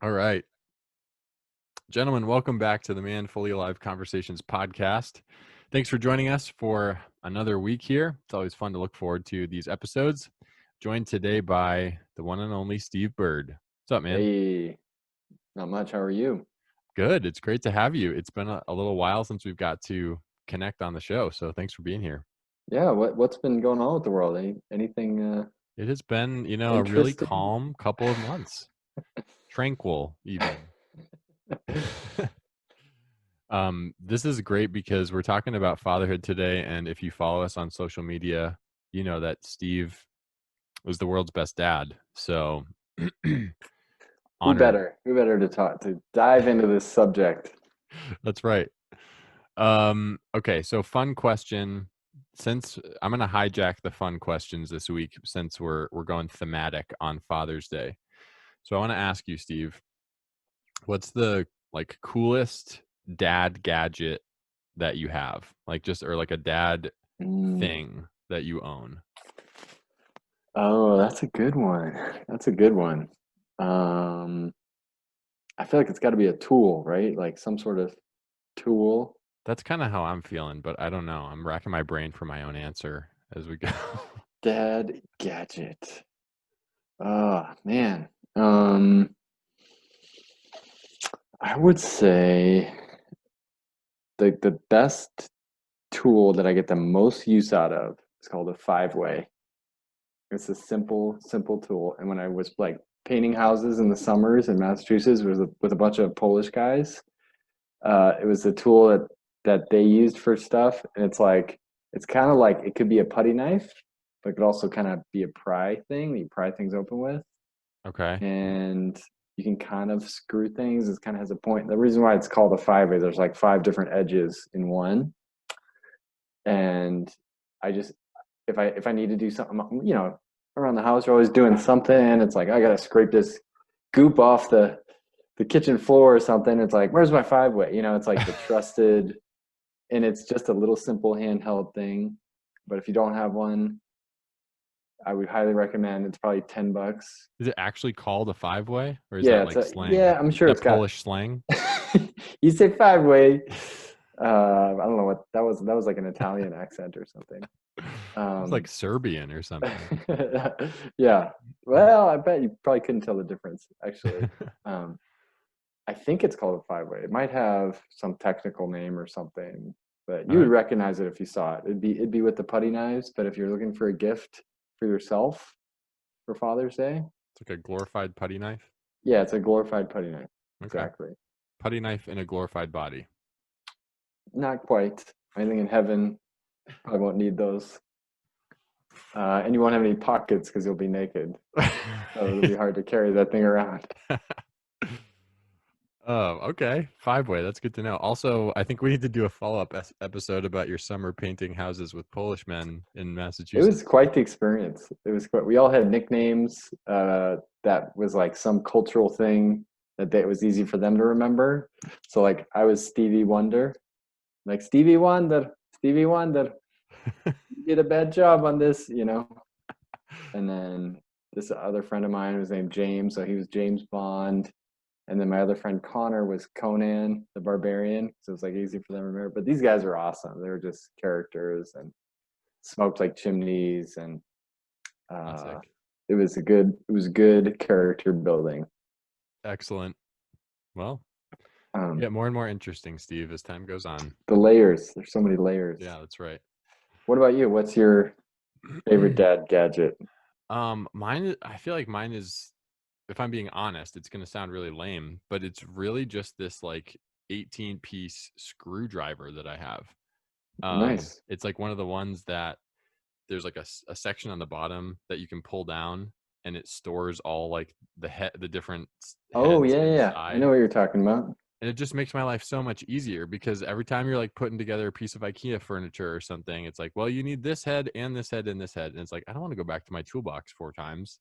All right. Gentlemen, welcome back to the Man Fully Alive Conversations podcast. Thanks for joining us for another week here. It's always fun to look forward to these episodes. Joined today by the one and only Steve Bird. What's up, man? Hey, not much. How are you? Good. It's great to have you. It's been a little while since we've got to connect on the show. So thanks for being here. Yeah, what's been going on with the world? Anything It has been, a really interesting? calm couple of months, tranquil even. This is great because we're talking about fatherhood today, and if you follow us on social media, you know that Steve was the world's best dad. So Who honored. better? Who better to talk to dive into this subject? That's right. Okay, so fun question. Since I'm gonna hijack the fun questions this week, since we're going thematic on Father's Day. So I want to ask you, Steve, what's the like coolest dad gadget that you have? Like just or like a dad Mm. thing that you own? Oh, that's a good one. That's a good one. Um, I feel like it's got to be a tool, right? Like some sort of tool. That's kinda how I'm feeling, but I don't know. I'm racking my brain for my own answer as we go. Dad gadget. Oh, man. Um, I would say the best tool that I get the most use out of is called a five-way. It's a simple tool. And when I was like painting houses in the summers in Massachusetts with a bunch of Polish guys, it was a tool that they used for stuff. And it's kind of like it could be a putty knife, but it could also kind of be a pry thing that you pry things open with. Okay. And you can kind of screw things. It kind of has a point. The reason why it's called a five-way, there's like five different edges in one. And I just if I need to do something, around the house, you're always doing something. It's like I gotta scrape this goop off the kitchen floor or something. It's like, where's my five-way? It's like the trusted, and it's just a little simple handheld thing. But if you don't have one, I would highly recommend. It's probably $10. Is it actually called a five-way, or is Yeah, that it's like a slang? yeah. I'm Is sure that it's got. Polish slang? You say five-way. I don't know what that was. That was like an Italian accent or something. It's like Um, Serbian or something. yeah. Well, I bet you probably couldn't tell the difference, actually. Um, I think it's called a five-way. It might have some technical name or something, but you would Alright. recognize it if you saw it. It'd be with the putty knives, but if you're looking for a gift for yourself for Father's Day, It's like a glorified putty knife? yeah, it's a glorified putty knife. Okay. Exactly. Putty knife in a glorified body. Not quite. I think in heaven, probably won't need those. And you won't have any pockets because you'll be naked. So it'll be hard to carry that thing around. Oh, okay. Five-way, that's good to know. Also, I think we need to do a follow-up episode about your summer painting houses with Polish men in It was Massachusetts. quite the experience. It was quite, we all had nicknames that was like some cultural thing that was easy for them to remember. So like I was Stevie Wonder, like Stevie Wonder, you did a bad job on this. And then this other friend of mine was named James, so he was James Bond. And then my other friend Connor was Conan the Barbarian, so it's like easy for them to remember. But these guys are awesome. They were just characters and smoked like chimneys, and uh, Classic. it was good character building. Excellent. Well, Um, yeah, more and more interesting, Steve, as time goes on. the layers. There's so many layers. Yeah, that's right. What about you? What's your favorite dad gadget? I feel like mine is, if I'm being honest, it's gonna sound really lame, but it's really just this like 18-piece screwdriver that I have. Nice. It's like one of the ones that there's like a section on the bottom that you can pull down, and it stores all like the different Oh heads yeah, yeah, yeah. I know inside. what you're talking about. And it just makes my life so much easier because every time you're like putting together a piece of IKEA furniture or something, it's like, well, you need this head and this head and this head. And it's like, I don't want to go back to my toolbox 4 times.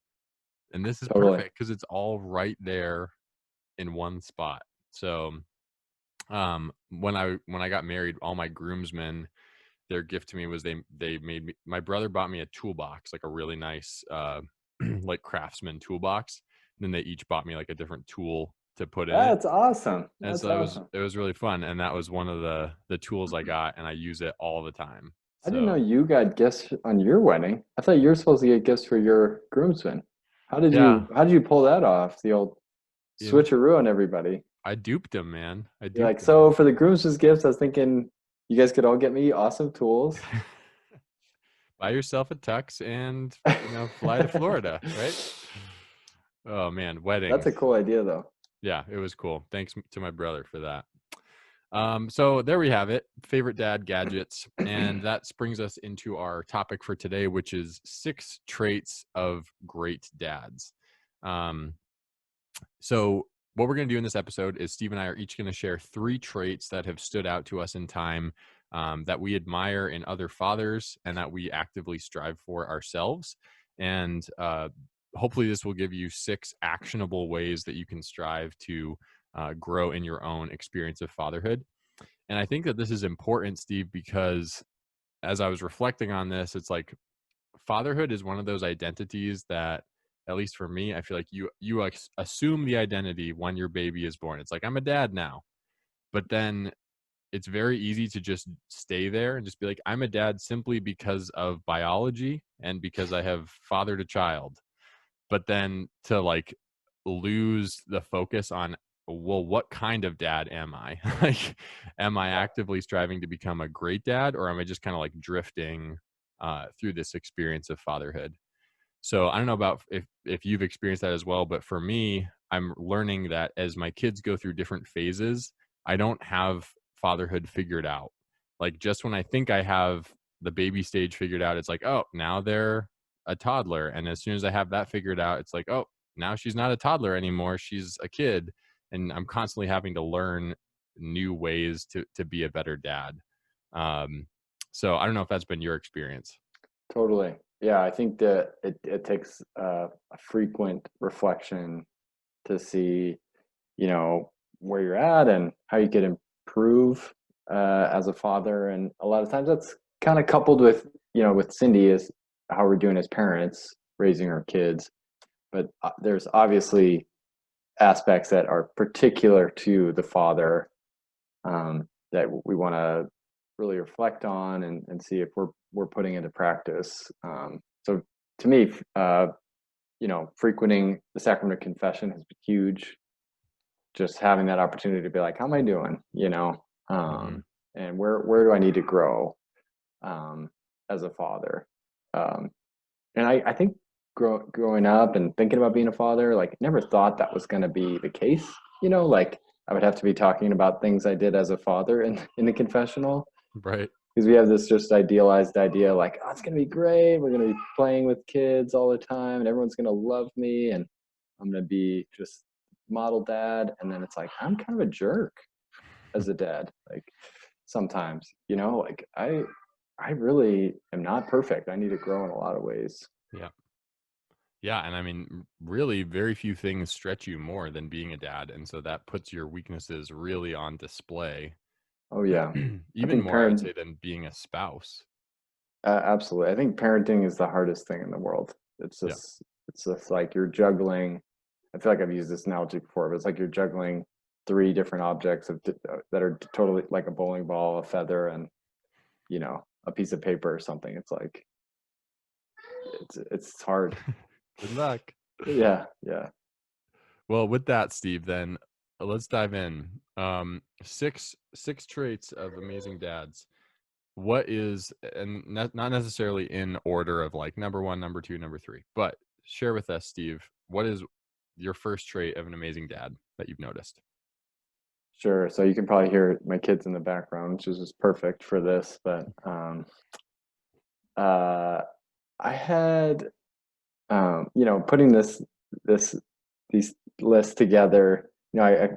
And this is Totally. perfect because it's all right there in one spot. So when I got married, all my groomsmen, their gift to me was they made me, my brother bought me a toolbox, like a really nice like craftsman toolbox. And then they each bought me like a different tool to put in it. That's awesome. And That's so awesome. it was really fun, and that was one of the tools I got, and I use it all the time. I didn't know So you got gifts on your wedding. I thought you were supposed to get gifts for your groomsmen. yeah, How did you pull that off? The old you know, switcheroo on everybody. I duped him, man. I You're like, duped him. so for the groomsmen's gifts, I was thinking you guys could all get me awesome tools. Buy yourself a tux and fly to Florida, right? Oh man, That's weddings. a cool idea though. Yeah, it was cool. Thanks to my brother for that. So there we have it, favorite dad gadgets. And that brings us into our topic for today, which is 6 traits of great dads. Um, so what we're going to do in this episode is Steve and I are each going to share 3 traits that have stood out to us in time, that we admire in other fathers and that we actively strive for ourselves. And hopefully this will give you 6 actionable ways that you can strive to grow in your own experience of fatherhood. And I think that this is important, Steve, because as I was reflecting on this, it's like fatherhood is one of those identities that, at least for me, I feel like you assume the identity when your baby is born. It's like, I'm a dad now. But then it's very easy to just stay there and just be like, I'm a dad simply because of biology and because I have fathered a child. But then to like lose the focus on, well, what kind of dad am I? Like, am I actively striving to become a great dad, or am I just kind of like drifting through this experience of fatherhood? So I don't know about if you've experienced that as well, but for me, I'm learning that as my kids go through different phases, I don't have fatherhood figured out. Like, just when I think I have the baby stage figured out, it's like, oh, now they're a toddler. And as soon as I have that figured out, it's like, oh, now she's not a toddler anymore. She's a kid. And I'm constantly having to learn new ways to be a better dad. Um, so I don't know if that's been your experience. Totally. Yeah, I think that it takes a frequent reflection to see, where you're at and how you could improve as a father. And a lot of times that's kind of coupled with, with Cindy is how we're doing as parents, raising our kids. But there's obviously aspects that are particular to the father, that we want to really reflect on and see if we're putting into practice. So to me, frequenting the sacrament of confession has been huge. Just having that opportunity to be like, how am I doing? Hmm. And where do I need to grow as a father? Um, and I think growing up and thinking about being a father, like never thought that was going to be the case. Like I would have to be talking about things I did as a father in the confessional, Right. because we have this just idealized idea like, oh, it's going to be great. We're going to be playing with kids all the time and everyone's going to love me and I'm going to be just model dad. And then it's like, I'm kind of a jerk as a dad. Like sometimes, like I really am not perfect. I need to grow in a lot of ways. Yeah. Yeah, and I mean, really, very few things stretch you more than being a dad, and so that puts your weaknesses really on display, Oh yeah. I even think more, I would say, than being a spouse. absolutely. I think parenting is the hardest thing in the world. It's Yeah, just it's just like you're juggling. I feel like I've used this analogy before, but it's like you're juggling 3 different objects that are totally like a bowling ball, a feather, and a piece of paper or something. It's like it's hard. good luck. Yeah, yeah. Well, with that, Steve, then let's dive in. Six traits of amazing dads. What is, and not necessarily in order of like number one, number two, number three, but share with us, Steve, what is your first trait of an amazing dad that you've noticed? Sure. So you can probably hear my kids in the background, which is just perfect for this. But uh, I had, putting this these lists together. I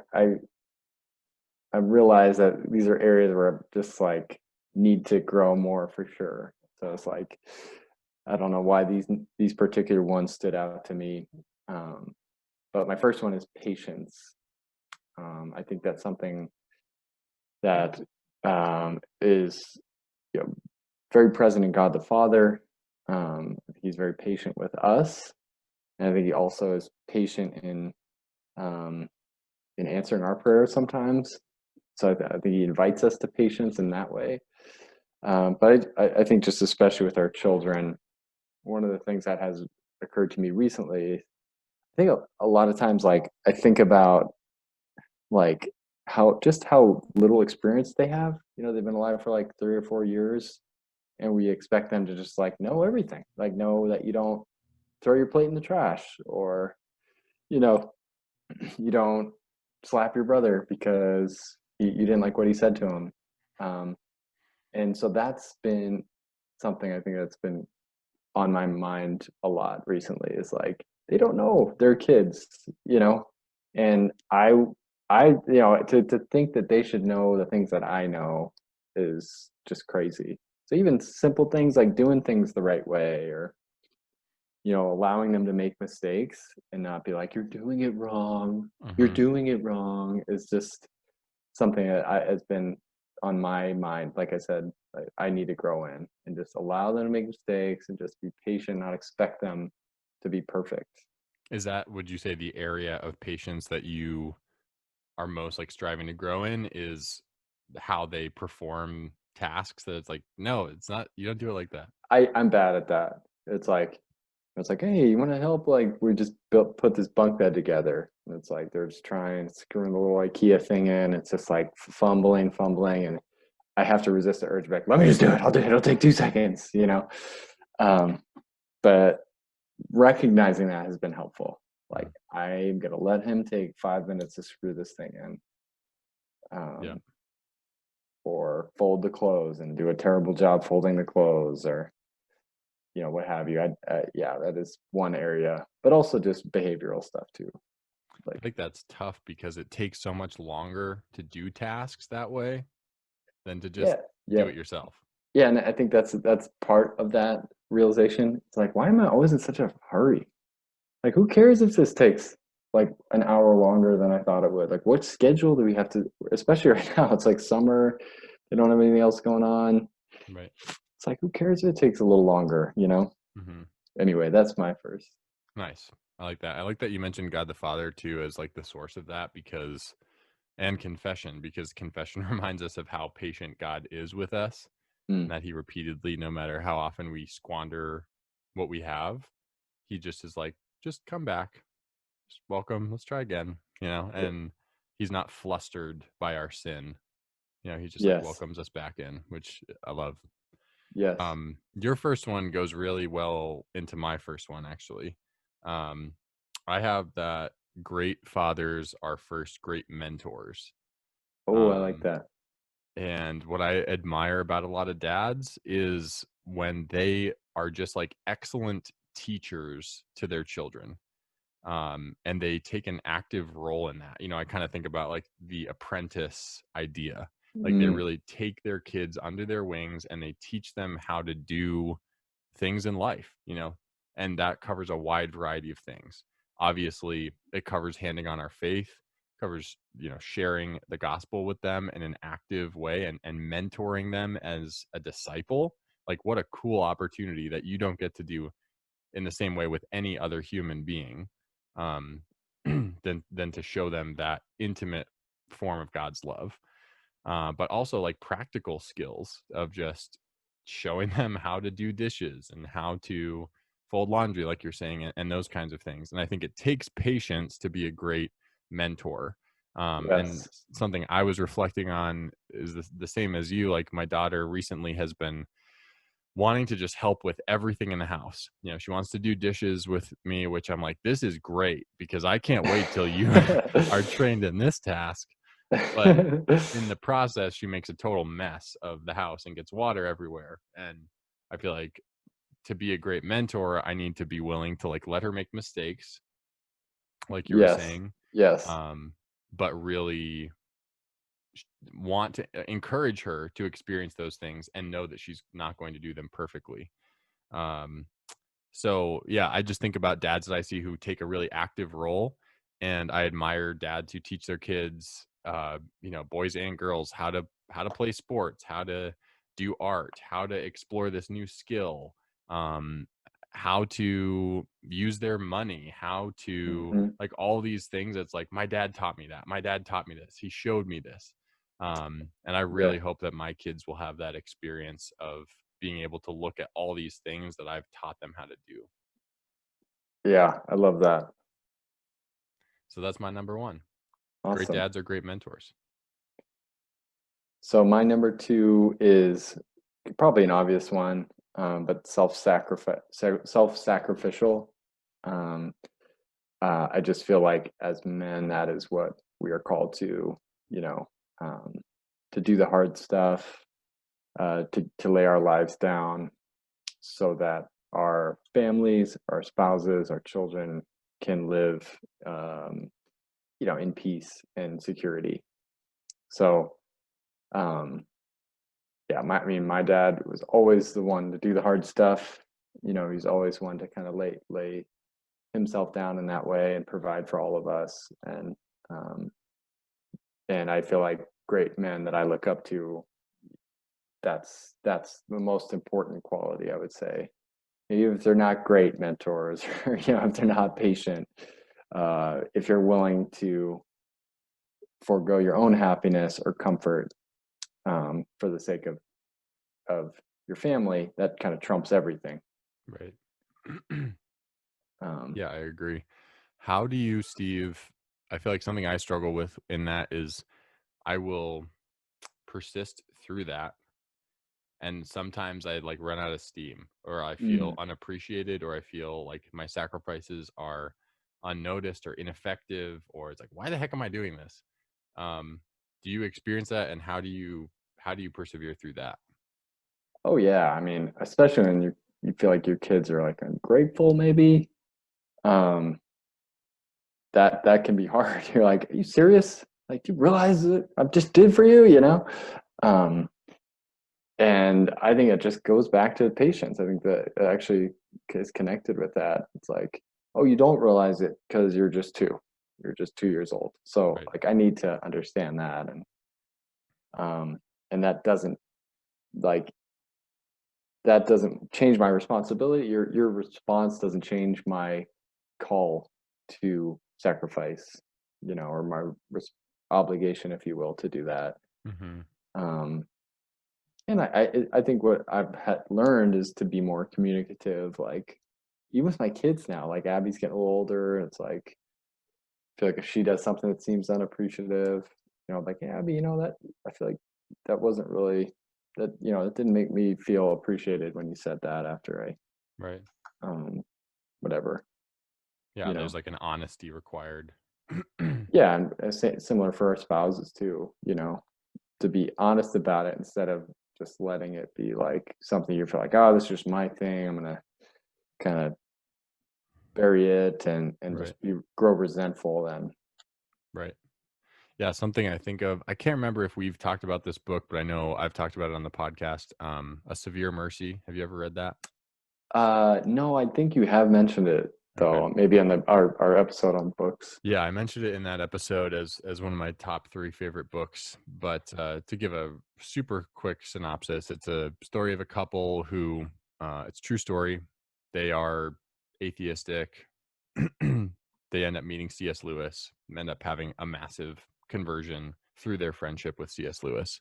realized that these are areas where I just like need to grow more for sure. So it's like I don't know why these particular ones stood out to me. Um, but my first one is patience. I think that's something that is very present in God the Father. I think he's very patient with us. And I think he also is patient in um, in answering our prayers sometimes. So I think he invites us to patience in that way. But I think just especially with our children, one of the things that has occurred to me recently, I think a lot of times, like I think about like how little experience they have. You know, they've been alive for like 3 or 4 years, and we expect them to just like know everything, like know that you don't throw your plate in the trash, or you know, you don't slap your brother because you didn't like what he said to him. Um, and so that's been something I think that's been on my mind a lot recently, is like they don't know, they're kids, you know, and to think that they should know the things that I know is just crazy. So even simple things like doing things the right way, or allowing them to make mistakes and not be like, you're Hmm. doing it wrong, is just something that has been on my mind. Like I said, I need to grow in and just allow them to make mistakes and just be patient, not expect them to be perfect. Is that, would you say, the area of patience that you are most like striving to grow in is how they perform tasks, that it's like, no, it's not, you don't do it like that. I'm bad at that. It's like, hey, you want to help? Like, we just put this bunk bed together. And it's like they're just trying, screwing the little IKEA thing in. It's just like fumbling. And I have to resist the urge back. Let me just do it. I'll do it. It'll take 2 seconds, you know? Um, but recognizing that has been helpful. Like, Mhm. I'm going to let him take 5 minutes to screw this thing in, Yeah. um, or fold the clothes and do a terrible job folding the clothes, or what have you. Yeah, that is one area, but also just behavioral stuff too. I Like, think that's tough because it takes so much longer to do tasks that way than to just yeah, do yeah, it yourself. yeah, and I think that's part of that realization. It's like, why am I always in such a hurry? Like, who cares if this takes like an hour longer than I thought it would? Like, what schedule do we have to? Especially right now, it's like summer. They don't have anything else going on. Right. It's like, who cares if it takes a little longer? Hmm. Anyway, that's my first. Nice. I like that. I like that you mentioned God the Father too as like the source of that, because, and confession, because confession reminds us of how patient God is with us, Mm, and that he repeatedly, no matter how often we squander what we have, he just is like, just come back, just welcome, let's try again, yeah, and he's not flustered by our sin. He just like yes, welcomes us back in, which I love. yes. Your first one goes really well into my first one, actually. Um, I have that great fathers are first great mentors. Oh, I like Um, that. and what I admire about a lot of dads is when they are just like excellent teachers to their children. And they take an active role in that. I kind of think about like the apprentice idea. Like they Mm, really take their kids under their wings and they teach them how to do things in life, and that covers a wide variety of things. Obviously, it covers handing on our faith, covers, sharing the gospel with them in an active way, and mentoring them as a disciple. Like, what a cool opportunity that you don't get to do in the same way with any other human being, um, than to show them that intimate form of God's love. But also like practical skills of just showing them how to do dishes and how to fold laundry, like you're saying, and those kinds of things. And I think it takes patience to be a great mentor. And yes. something I was reflecting on is the same as you. Like my daughter recently has been wanting to just help with everything in the house. She wants to do dishes with me, which I'm like, this is great because I can't wait till you are trained in this task. But in the process, she makes a total mess of the house and gets water everywhere. And I feel like to be a great mentor, I need to be willing to like let her make mistakes, like you were Yes, saying, yes, um, but really want to encourage her to experience those things and know that she's not going to do them perfectly. Um, so yeah, I just think about dads that I see who take a really active role, and I admire dads who teach their kids, boys and girls, how to play sports, how to do art, how to explore this new skill. Um, how to use their money, how to Mhm. like all these things. It's like my dad taught me that. My dad taught me this. He showed me this. And I Yeah. really hope that my kids will have that experience of being able to look at all these things that I've taught them how to do. Yeah, I love that. So that's my number one. Great Awesome. dads are great mentors. So my number two is probably an obvious one, but self-sacrificial. Um, I just feel like as men, that is what we are called to, you know, um, to do the hard stuff, to lay our lives down so that our families, our spouses, our children can live, um, in peace and security. So, um, yeah, my dad was always the one to do the hard stuff. He's always one to kind of lay himself down in that way and provide for all of us. Um, and I feel like great men that I look up to, that's the most important quality, I would say. Even if they're not great mentors, or if they're not patient, if you're willing to forego your own happiness or comfort, for the sake of your family, that kind of trumps everything. Right. Um, Yeah, I agree. How do you, Steve? I feel like something I struggle with in that is I will persist through that. And sometimes I like run out of steam, or I feel mm. unappreciated, or I feel like my sacrifices are unnoticed or ineffective, or it's like, why the heck am I doing this? Um, do you experience that, and how do you persevere through that? Oh yeah, I mean, especially when you feel like your kids are like ungrateful, maybe. Um, that can be hard. You're like, are you serious? Like, do you realize what I just did for you? Um, and I think it just goes back to patience. I think that it actually is connected with that. It's like, oh, you don't realize it because you're just two. You're just 2 years old. So Right. like, I need to understand that, um, and like that doesn't change my responsibility. Your response doesn't change my call to sacrifice, or my obligation, if you will, to do that. Hmm. Um, and I think what I've learned is to be more communicative. Like even with my kids now, like Abby's getting a little older, and it's like I feel like if she does something that seems unappreciative, I'm like, yeah, Abby, that I feel like that wasn't really that it didn't make me feel appreciated when you said that after Right. um whatever Yeah, you there's know like an honesty required. yeah, and similar for our spouses too, to be honest about it instead of just letting it be like something you feel like, oh, this is just my thing, I'm gonna kind of bury it and Right. just grow resentful then. Right. Yeah, something I think of. I can't remember if we've talked about this book, but I know I've talked about it on the podcast. A Severe Mercy. Have you ever read that? No, I think you have mentioned it Okay. though, maybe on our episode on books. Yeah, I mentioned it in that episode as one of my top three favorite books. But to give a super quick synopsis, it's a story of a couple who, it's a true story. They are atheistic. They end up meeting C.S. Lewis, end up having a massive conversion through their friendship with C.S. Lewis.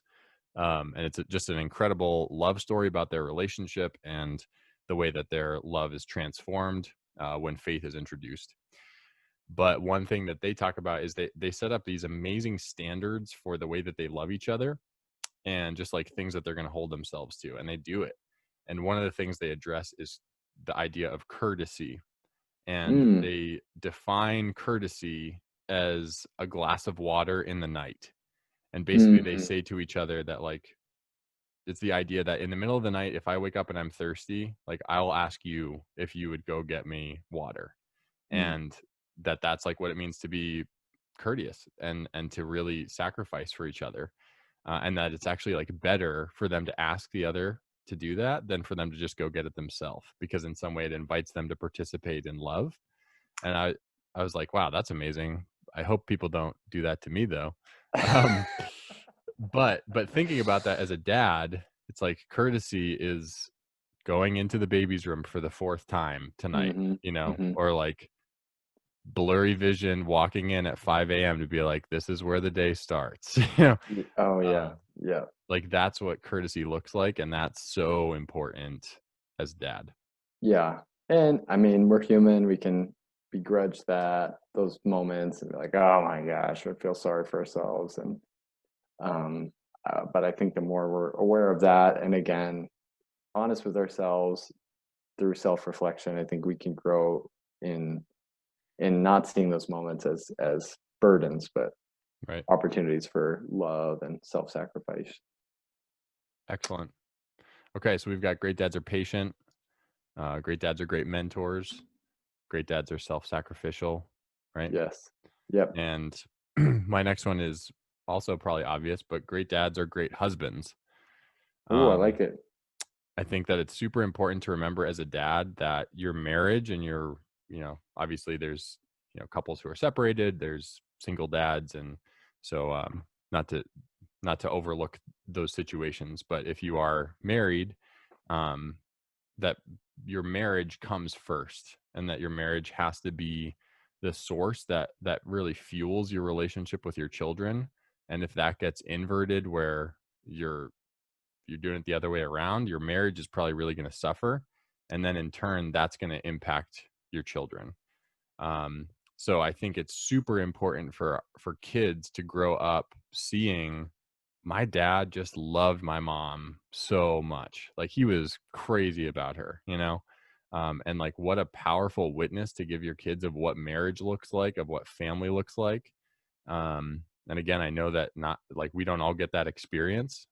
And it's just an incredible love story about their relationship and the way that their love is transformed when faith is introduced. But one thing that they talk about is they set up these amazing standards for the way that they love each other and just like things that they're going to hold themselves to, and they do it. And one of the things they address is the idea of courtesy, and Mm, they define courtesy as a glass of water in the night. And basically they mm, say to each other that like it's the idea that in the middle of the night, if I wake up and I'm thirsty, like I'll ask you if you would go get me water. mm, And that's like what it means to be courteous and to really sacrifice for each other. And that it's actually like better for them to ask the other to do that than for them to just go get it themselves, because in some way it invites them to participate in love. And I was like, wow, that's amazing. I hope people don't do that to me though. Um, but thinking about that as a dad, it's like going into the baby's room for the fourth time tonight, Mm-hmm. Mm-hmm. or like blurry vision walking in at 5 a.m. to be like, this is where the day starts. Oh Uh, yeah. Yeah. like that's what courtesy looks like, and that's so important as dad. Yeah. And I mean, we're human. We can begrudge those moments and be like, oh my gosh, we feel sorry for ourselves. And um, but I think the more we're aware of that, and again, honest with ourselves through self-reflection, I think we can grow in not seeing those moments as burdens, but Right. opportunities for love and self-sacrifice. Excellent. Okay, so we've got great dads are patient, great dads are great mentors, great dads are self-sacrificial, right? Yes. Yep. And my next one is also probably obvious, but great dads are great husbands. Oh, I Um, like it. I think that it's super important to remember as a dad that your marriage and obviously there's, couples who are separated, there's single dads. And so, not to, not to overlook those situations, but if you are married, um, that your marriage comes first, and that your marriage has to be the source that really fuels your relationship with your children. And if that gets inverted, where you're you're doing it the other way around, your marriage is probably really going to suffer, and then in turn that's going to impact your children. um, so I think it's super important for kids to grow up seeing my dad just loved my mom so much. Like he was crazy about her, and like what a powerful witness to give your kids of what marriage looks like, of what family looks like. And again, I know that not like we don't all get that experience,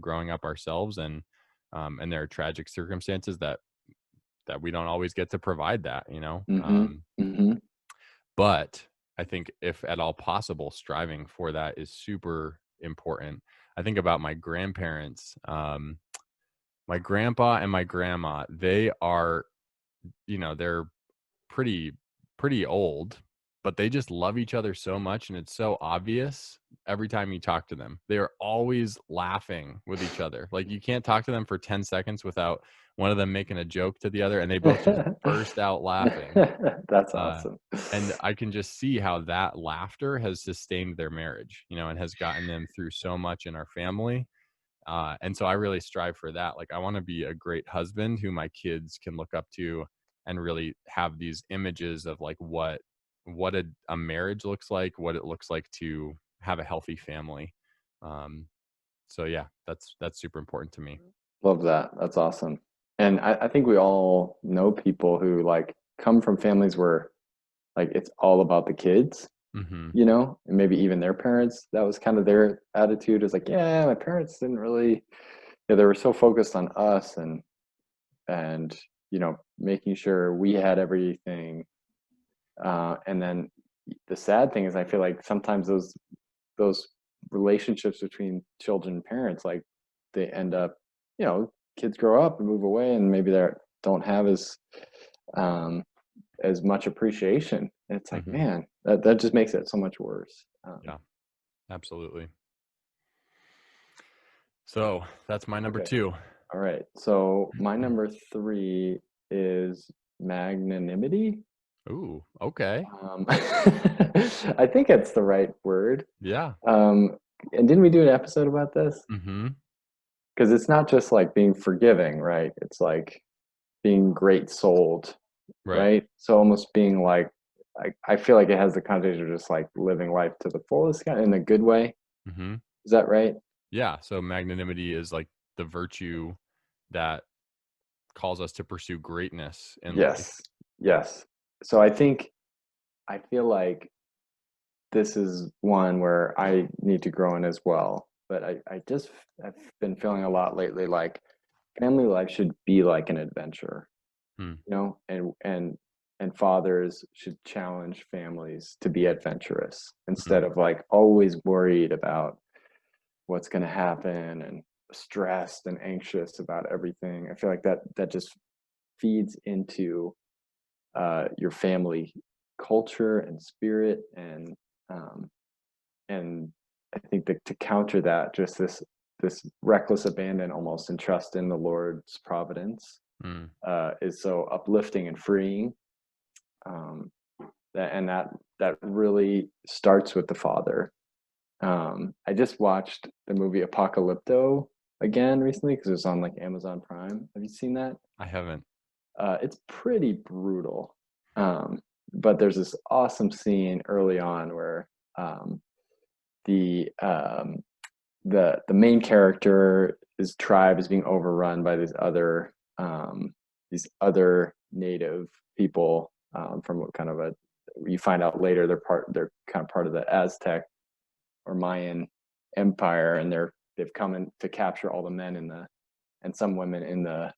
growing up ourselves, and there are tragic circumstances that we don't always get to provide that, Mm-hmm. Mm-hmm. but I think if at all possible, striving for that is super important. I think about my grandparents, my grandpa and my grandma, they are, they're pretty pretty old, but they just love each other so much, and it's so obvious every time you talk to them. They are always laughing with each other. Like you can't talk to them for 10 seconds without one of them making a joke to the other, and they both just burst out laughing. That's Uh, awesome. and I can just see how that laughter has sustained their marriage, and has gotten them through so much in our family. And so I really strive for that. Like I want to be a great husband who my kids can look up to, and really have these images of like what a marriage looks like, what it looks like to have a healthy family. Um, so yeah, that's super important to me. Love that. That's awesome. And I think we all know people who like come from families where like it's all about the kids, Hmm. and maybe even their parents. That was kind of their attitude is like, yeah, my parents didn't really, yeah, they were so focused on us and making sure we had everything. And then the sad thing is I feel like sometimes those relationships between children and parents, like they end up, kids grow up and move away and maybe they don't have um, as much appreciation. And it's like, Hmm. man, that just makes it so much worse. Yeah, absolutely. So that's my number Okay. two. All right. So my number three is magnanimity. Ooh, okay. I think it's the right word. Yeah. Um, and didn't we do an episode about this? Hmm. Because it's not just like being forgiving, right? It's like being great souled, Right. right? So almost being like, I feel like it has the connotation of just like living life to the fullest, kind of in a good way. Hmm. Is that right? Yeah. So magnanimity is like the virtue that calls us to pursue greatness in life. Yes. Yes. So I feel like this is one where I need to grow in as well. But I've been feeling a lot lately like family life should be like an adventure, Hmm. and fathers should challenge families to be adventurous Mhm. instead of like always worried about what's going to happen and stressed and anxious about everything. I feel like that just feeds into your family culture and spirit, um, and I think that to counter that, just this this reckless abandon almost and trust in the Lord's providence Mm. is so uplifting and freeing. Um, that really starts with the father. I just watched the movie Apocalypto again recently because it was on like Amazon Prime. Have you seen that? I haven't. It's pretty brutal. Um, but there's this awesome scene early on where um, the um, the main character, his tribe is being overrun by these other native people from what kind of a you find out later they're kind of part of the Aztec or Mayan empire, and they've come in to capture all the men and some women in the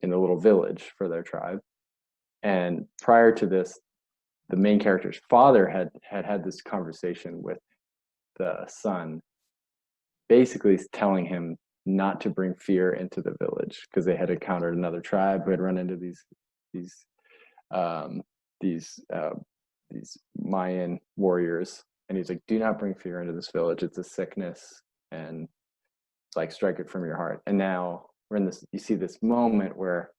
little village for their tribe. And prior to this, the main character's father had this conversation with the son, basically telling him not to bring fear into the village because they had encountered another tribe who had run into these um, these uh, these Mayan warriors, and he's like, "Do not bring fear into this village. It's a sickness, and like strike it from your heart." And now we're in this. You see this moment where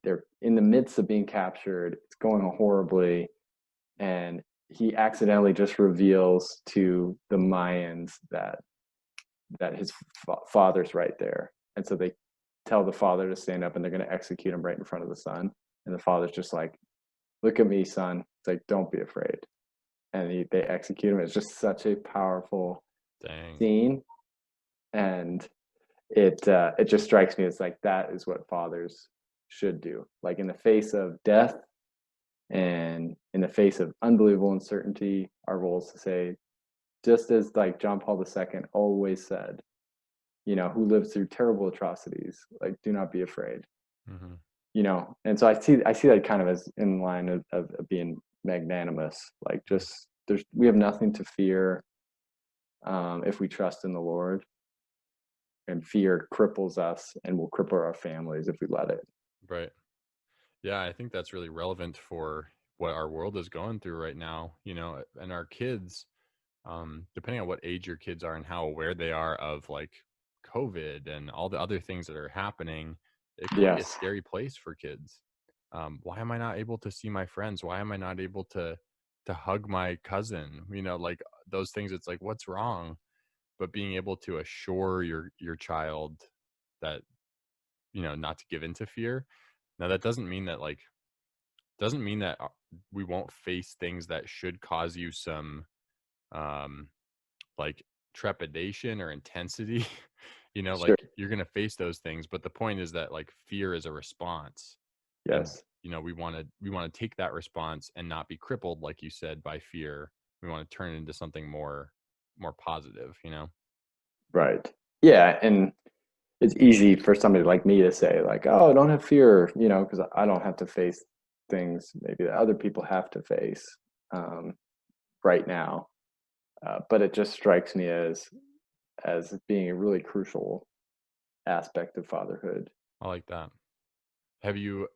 they're in the midst of being captured. It's going horribly, and he accidentally just reveals to the Mayans that his father's right there, and so they tell the father to stand up, and they're going to execute him right in front of the son. And the father's just like, "Look at me, son." It's like, "Don't be afraid." And they execute him. It's just such a powerful Dang. scene, and it just strikes me as like that is what fathers should do. Like in the face of death and in the face of unbelievable uncertainty, our role is to say, just as like John Paul II always said, who lived through terrible atrocities, like do not be afraid. Hmm. And so I see that kind of as in line of being magnanimous. Like just we have nothing to fear if we trust in the Lord, and fear cripples us and will cripple our families if we let it. Right. Yeah, I think that's really relevant for what our world is going through right now, and our kids, depending on what age your kids are and how aware they are of like COVID and all the other things that are happening, it can be a Yes. scary place for kids. Why am I not able to see my friends? Why am I not able to hug my cousin? Like those things. It's like, what's wrong? But being able to assure your child that not to give into fear. Now that doesn't mean that we won't face things that should cause you some um like trepidation or intensity. Sure. Like you're going to face those things, but the point is that like fear is a response, and Yes. we want to take that response and not be crippled, like you said, by fear. We want to turn it into something more positive. Right. Yeah, and it's easy for somebody like me to say like, "Oh, don't have fear," because I don't have to face things maybe that other people have to face um, right now. But it just strikes me as being a really crucial aspect of fatherhood. I like that. Have you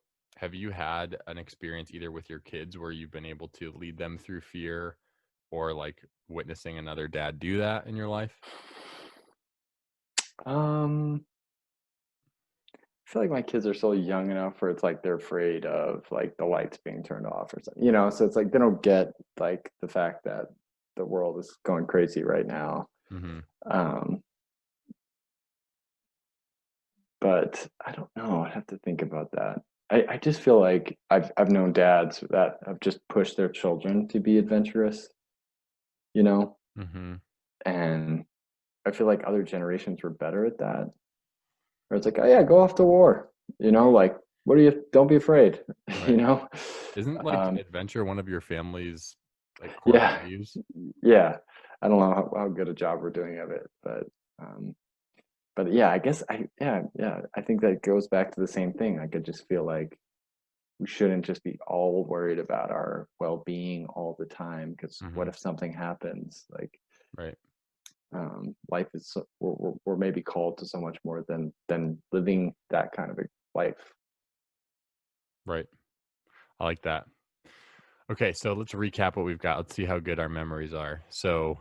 had an experience either with your kids where you've been able to lead them through fear, or like witnessing another dad do that in your life? Um, I feel like my kids are still young enough where it's like they're afraid of like the lights being turned off or something, so it's like they don't get like the fact that the world is going crazy right now. Mhm. Um, but I don't know. I'd have to think about that. I just feel like I've known dads that have just pushed their children to be adventurous, you know, Mhm. and I feel like other generations were better at that. Where it's like, oh yeah, go off to war, like what are you? Don't be afraid, you Right. know. Isn't like Um, adventure one of your family's like core yeah, values? yeah. I don't know how good a job we're doing of it, um, but yeah, I guess yeah. I think that goes back to the same thing. I could just feel like we shouldn't just be all worried about our well-being all the time because what Mhm. if something happens? Like Right. life is we're maybe called to so much more than living that kind of a life. Right. I like that. Okay, so let's recap what we've got. Let's see how good our memories are. So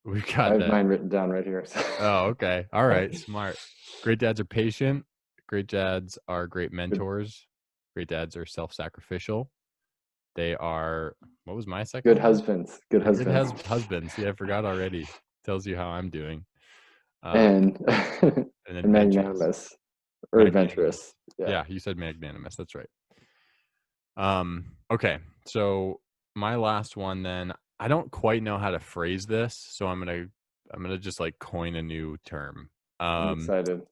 We've I got have that. mine written down right here. Oh, okay. All right. Smart. Great dads are patient. Great dads are great Good, mentors. Great dads are self-sacrificial. They are, what was my good second one? husbands. Good Good husbands. husbands. See, I forgot already. Tells you how I'm doing. Uh, And and and adventurous. magnanimous or Magnanimous. adventurous. Yeah. Yeah, you said magnanimous. That's right. Okay. So my last one then, I don't quite know how to phrase this, so I'm gonna just like coin a new term. I'm Um, excited.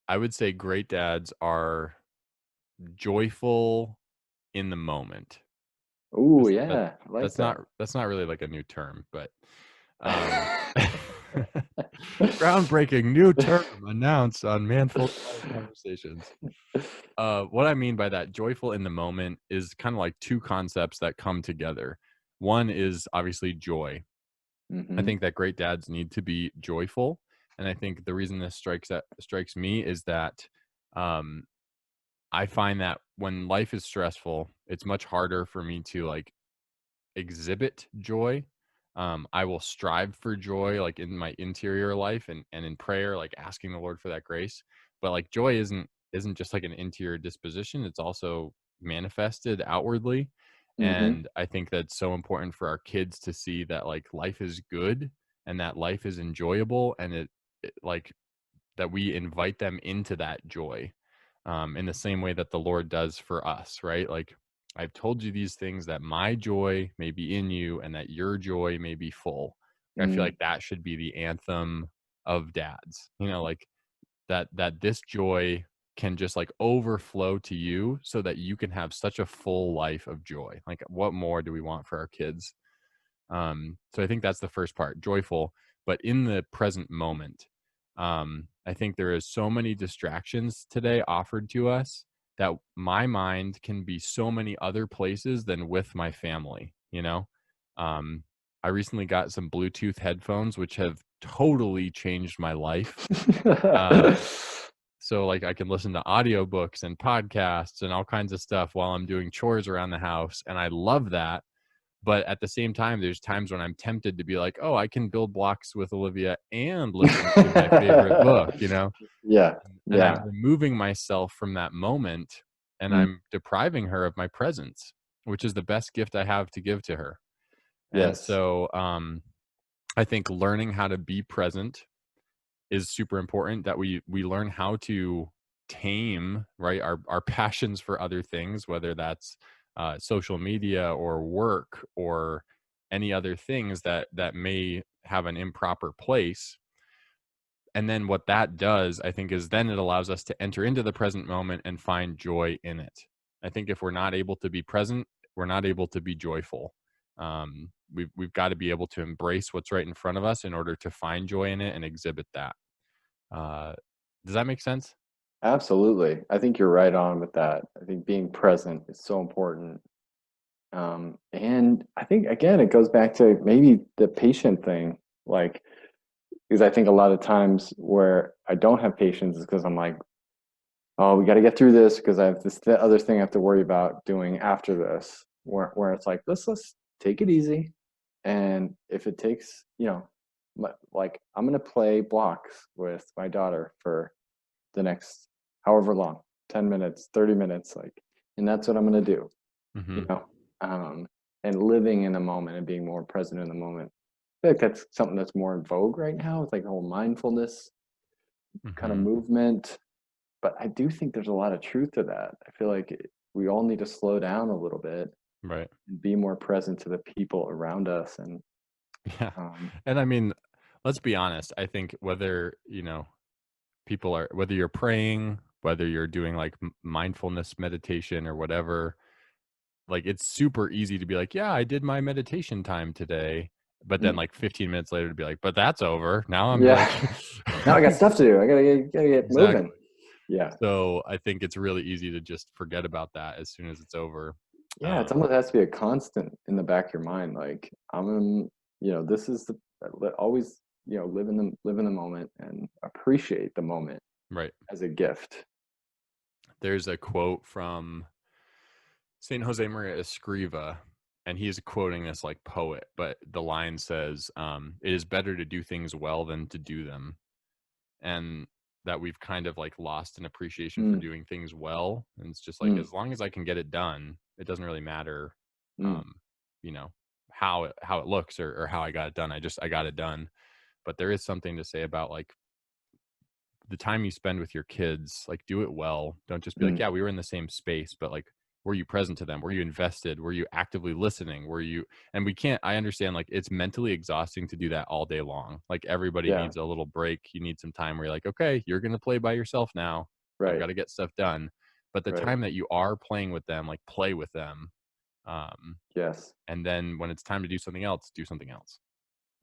I would say great dads are joyful in the moment. Ooh, That's that yeah. I like that. that's not really like a new term, but um groundbreaking new term announced on Manful Conversations. What I mean by that, joyful in the moment, is kind of like two concepts that come together. One is obviously joy. I Hmm. think that great dads need to be joyful, and I think the reason this strikes me is that um, I find that when life is stressful, it's much harder for me to like exhibit joy. I will strive for joy like in my interior life and in prayer, like asking the Lord for that grace. But like joy isn't just like an interior disposition, it's also manifested outwardly. Hmm. And I think that's so important for our kids to see that like life is good and that life is enjoyable, and it like that we invite them into that joy, in the same way that the Lord does for us, right? Like, I've told you these things that my joy may be in you and that your joy may be full. I feel Mm, like that should be the anthem of dads, like that this joy can just like overflow to you so that you can have such a full life of joy. Like, what more do we want for our kids? So I think that's the first part, joyful, but in the present moment. I think there is so many distractions today offered to us that my mind can be so many other places than with my family. Um, I recently got some Bluetooth headphones, which have totally changed my life. Uh, so like I can listen to audiobooks and podcasts and all kinds of stuff while I'm doing chores around the house. And I love that, but at the same time, there's times when I'm tempted to be like, "Oh, I can build blocks with Olivia and listen to my favorite book." Yeah. And I'm Yeah. removing myself from that moment, and Mm, I'm depriving her of my presence, which is the best gift I have to give to her. And yes. so, I think learning how to be present is super important, that we learn how to tame, right, our passions for other things, whether that's social media or work or any other things that may have an improper place. And then what that does, I think, is then it allows us to enter into the present moment and find joy in it. I think if we're not able to be present, we're not able to be joyful. We've got to be able to embrace what's right in front of us in order to find joy in it and exhibit that. uh, does that make sense? Absolutely. I think you're right on with that. I think being present is so important. And I think again, it goes back to maybe the patient thing. Like, because I think a lot of times where I don't have patience is because I'm like, oh, we got to get through this because I have this other thing I have to worry about doing after this. Where it's like, let's take it easy, and if it takes, like I'm gonna play blocks with my daughter for the next however long, 10 minutes, 30 minutes, like, and that's what I'm gonna do, you Hmm. know, um, and living in the moment and being more present in the moment. I feel like that's something that's more in vogue right now with like the whole mindfulness kind of Hmm. movement. But I do think there's a lot of truth to that. I feel like we all need to slow down a little bit Right. and be more present to the people around us. And Yeah. um, And I mean, let's be honest. I think whether, whether you're praying, whether you're doing like mindfulness meditation or whatever, like it's super easy to be like, yeah, I did my meditation time today. But then mm, like 15 minutes later to be like, but that's over. Now I'm yeah, like, now I got stuff to do. I gotta get moving. exactly. Yeah, So I think it's really easy to just forget about that as soon as it's over. yeah. It's Um, almost has to be a constant in the back of your mind. Like this is the always live in the moment and appreciate the moment right. as a gift. There's a quote from Saint Jose Maria Escriva, and he is quoting this like poet, but the line says, it is better to do things well than to do them. And that we've kind of like lost an appreciation for Mm, doing things well. And it's just like, mm, as long as I can get it done, it doesn't really matter, mm. um, you know, how it looks or how I got it done. I got it done. But there is something to say about like the time you spend with your kids, like do it well. Don't just be like, Mm. yeah, we were in the same space, but like, were you present to them? Were you invested? Were you actively listening? Were you, and we can't, I understand like it's mentally exhausting to do that all day long. Like everybody Yeah, needs a little break. You need some time where you're like, okay, you're going to play by yourself now. I've right, got to get stuff done. But the right. time that you are playing with them, like play with them. Um, Yes. and then when it's time to do something else, do something else.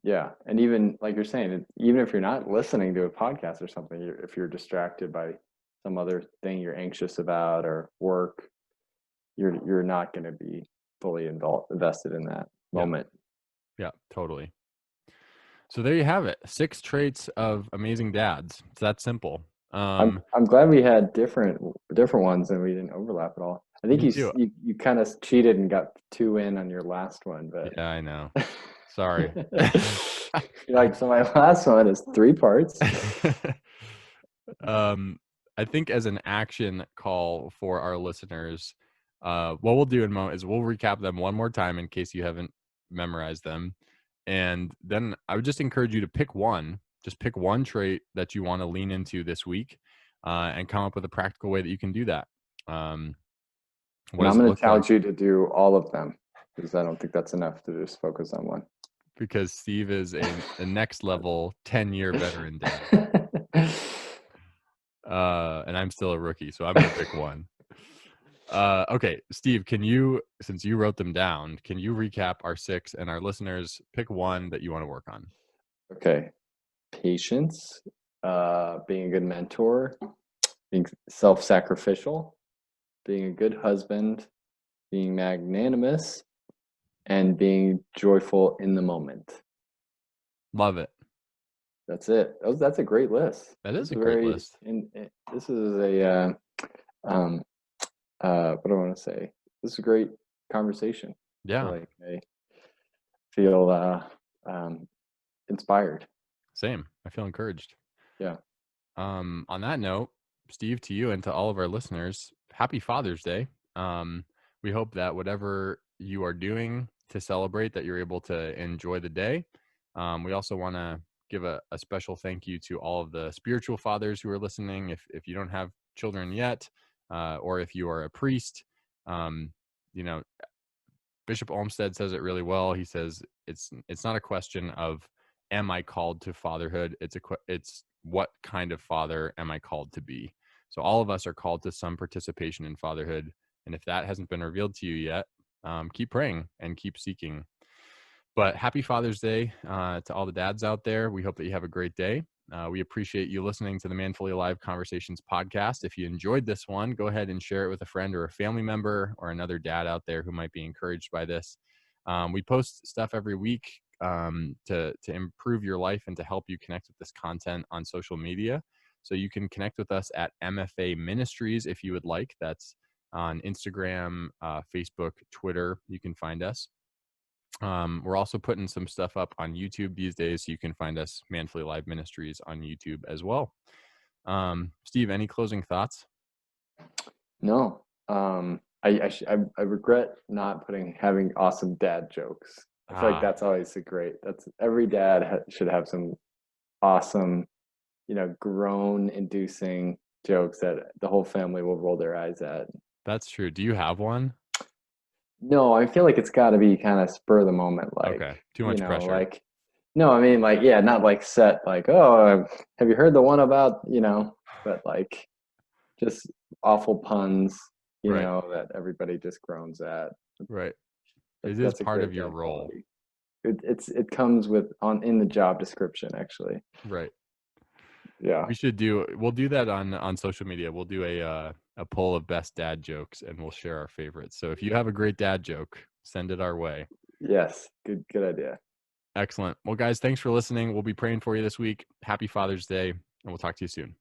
Yeah. And even like you're saying, even if you're not listening to a podcast or something, if you're distracted by some other thing you're anxious about or work, you're not going to be fully invested in that Yeah. moment. Yeah, totally. So there you have it. 6 traits of amazing dads. It's that simple. I'm glad we had different ones and we didn't overlap at all. I think Me too. you kind of cheated and got 2 in on your last one, but Yeah, I know. Sorry. you're like, so my last one is 3 parts. I think as an action call for our listeners, what we'll do in a moment is we'll recap them one more time in case you haven't memorized them. And then I would just encourage you to pick one. Just pick one trait that you want to lean into this week, and come up with a practical way that you can do that. What And I'm does it going to look like? challenge you to do all of them because I don't think that's enough to just focus on one. Because Steve is a next level 10-year veteran dad. And I'm still a rookie, so I'm going to pick one. Okay, Steve, can you, since you wrote them down, can you recap our 6 and our listeners pick one that you want to work on? Okay. Patience, being a good mentor, being self-sacrificial, being a good husband, being magnanimous, and being joyful in the moment. Love it. That's it. That's a great list. That This is is a great very, list. this is a, what do I want to say? This is a great conversation. I feel Yeah, like I feel inspired. same. I feel encouraged. Yeah. On that note, Steve, to you and to all of our listeners, happy Father's Day. We hope that whatever you are doing to celebrate, that you're able to enjoy the day. We also want to give a special thank you to all of the spiritual fathers who are listening. If you don't have children yet, or if you are a priest, um, you know, Bishop Olmsted says it really well. He says it's not a question of am I called to fatherhood? It's what kind of father am I called to be? So all of us are called to some participation in fatherhood, and if that hasn't been revealed to you yet, keep praying and keep seeking. But happy Father's Day to all the dads out there. We hope that you have a great day. We appreciate you listening to the Manfully Alive Conversations podcast. If you enjoyed this one, go ahead and share it with a friend or a family member or another dad out there who might be encouraged by this. We post stuff every week to improve your life and to help you connect with this content on social media. So you can connect with us at MFA Ministries if you would like. That's on Instagram, Facebook, Twitter. You can find us. We're also putting some stuff up on YouTube these days, so you can find us Manfully Alive Ministries on YouTube as well. Steve, any closing thoughts? No. I regret not having awesome dad jokes. I feel like that's always that's every dad should have some awesome, groan inducing jokes that the whole family will roll their eyes at. That's true. Do you have one? No, I feel like it's got to be kind of spur of the moment, Okay, too much pressure. like, no, I mean, like, yeah, not like set, like, oh, have you heard the one about, but like just awful puns, Right, that everybody just groans at. right. It is That's a part great of your dad role. quality. It comes with in the job description, actually. Right. Yeah. We'll do that on social media. We'll do a poll of best dad jokes and we'll share our favorites. So if you have a great dad joke, send it our way. Yes. Good idea. Excellent. Well, guys, thanks for listening. We'll be praying for you this week. Happy Father's Day, and we'll talk to you soon.